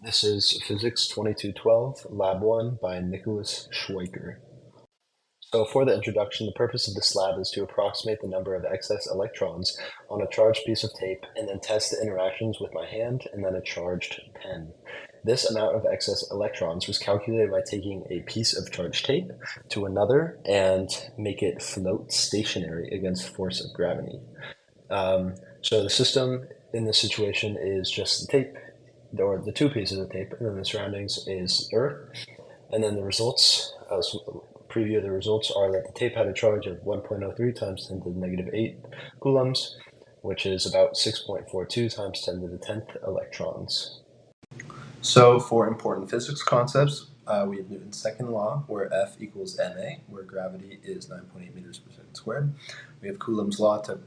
This is Physics 2212, Lab 1 by Nicholas Schweiker. So for the introduction, the purpose of this lab is to approximate the number of excess electrons on a charged piece of tape and then test the interactions with my hand and then a charged pen. This amount of excess electrons was calculated by taking a piece of charged tape to another and make it float stationary against the force of gravity. So the system in this situation is just the tape, or the two pieces of tape, and then the surroundings is Earth. And then the results, preview of the results are that the tape had a charge of 1.03 times 10 to the negative 8 coulombs, which is about 6.42 times 10 to the 10th electrons. So for important physics concepts, we have Newton's second law, where F equals ma, where gravity is 9.8 meters per second squared. We have Coulomb's law to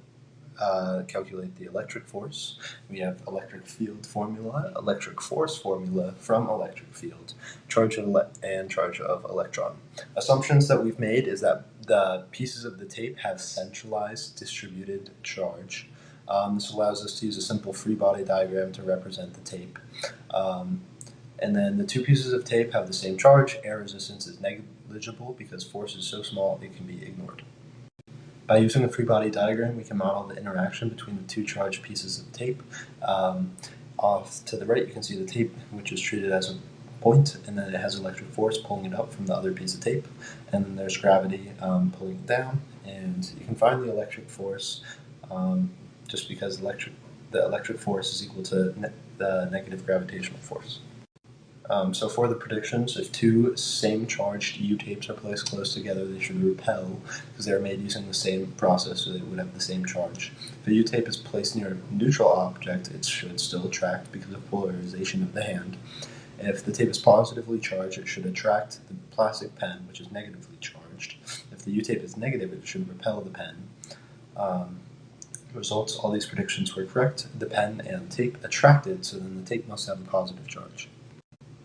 calculate the electric force. We have electric field formula, electric force formula from electric field, charge and charge of electron. Assumptions that we've made is that the pieces of the tape have centralized distributed charge. This allows us to use a simple free body diagram to represent the tape. And then the two pieces of tape have the same charge. Air resistance is negligible because force is so small it can be ignored. By using the free body diagram, we can model the interaction between the two charged pieces of tape. Off to the right, you can see the tape, which is treated as a point, and then it has electric force pulling it up from the other piece of tape, and then there's gravity pulling it down, and you can find the electric force just because the electric force is equal to the negative gravitational force. So for the predictions, if two same charged U-tapes are placed close together, they should repel because they're made using the same process, so they would have the same charge. If a U-tape is placed near a neutral object, it should still attract because of polarization of the hand. If the tape is positively charged, it should attract the plastic pen, which is negatively charged. If the U-tape is negative, it should repel the pen. Results, all these predictions were correct. The pen and tape attracted, so then the tape must have a positive charge.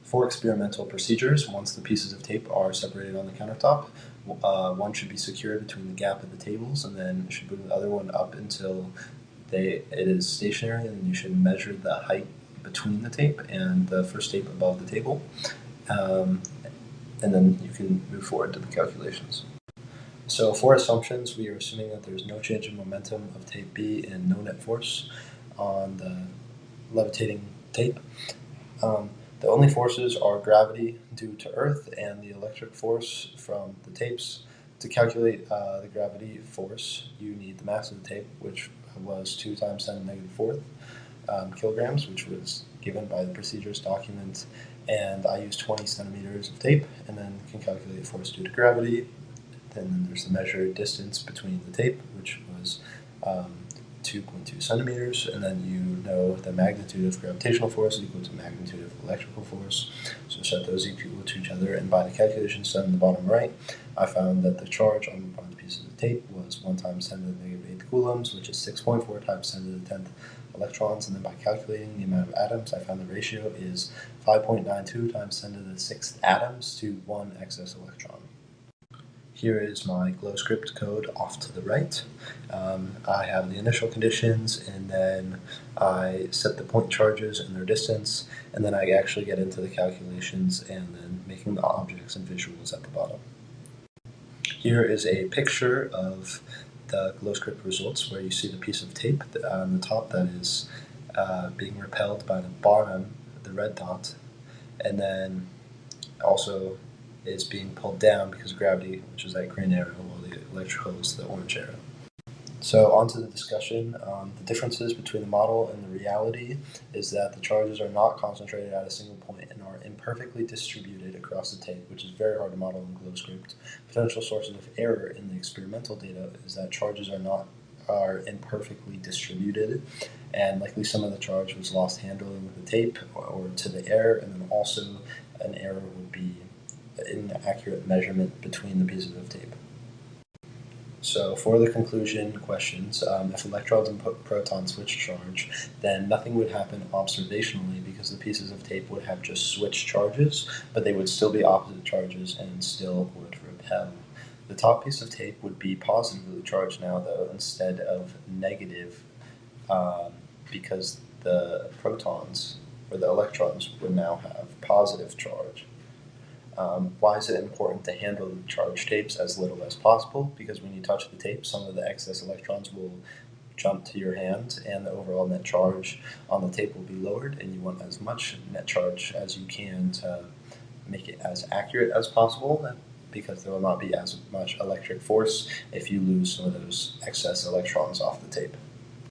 For experimental procedures, once the pieces of tape are separated on the countertop, one should be secured between the gap of the tables, and then you should move the other one up until it is stationary, and you should measure the height between the tape and the first tape above the table, and then you can move forward to the calculations. So for assumptions, we are assuming that there's no change in momentum of tape B and no net force on the levitating tape. The only forces are gravity due to Earth and the electric force from the tapes. To calculate the gravity force, you need the mass of the tape, which was 2 times 10 to the negative fourth kilograms, which was given by the procedures document. And I used 20 centimeters of tape, and then can calculate force due to gravity. Then there's the measured distance between the tape, which was 2.2 centimeters, and then you know the magnitude of gravitational force is equal to magnitude of electrical force. So set those equal to each other, and by the calculations done in the bottom right, I found that the charge on the pieces of tape was 1 times 10 to the negative 8th coulombs, which is 6.4 times 10 to the 10th electrons, and then by calculating the amount of atoms, I found the ratio is 5.92 times 10 to the 6th atoms to 1 excess electron. Here is my GlowScript code off to the right. I have the initial conditions, and then I set the point charges and their distance, and then I actually get into the calculations and then making the objects and visuals at the bottom. Here is a picture of the GlowScript results where you see the piece of tape on the top that is being repelled by the bottom, the red dot, and then also is being pulled down because of gravity, which is that green arrow, while the electrical is the orange arrow. So on to the discussion. The differences between the model and the reality is that the charges are not concentrated at a single point and are imperfectly distributed across the tape, which is very hard to model in GlowScript. Potential sources of error in the experimental data is that charges are imperfectly distributed, and likely some of the charge was lost handling the tape or to the air, and then also an error would be inaccurate measurement between the pieces of tape. So for the conclusion questions, if electrons and protons switch charge, then nothing would happen observationally because the pieces of tape would have just switched charges, but they would still be opposite charges and still would repel. The top piece of tape would be positively charged now, though, instead of negative, because the protons where the electrons would now have positive charge. Why is it important to handle the charged tapes as little as possible? Because when you touch the tape, some of the excess electrons will jump to your hand, and the overall net charge on the tape will be lowered, and you want as much net charge as you can to make it as accurate as possible, because there will not be as much electric force if you lose some of those excess electrons off the tape.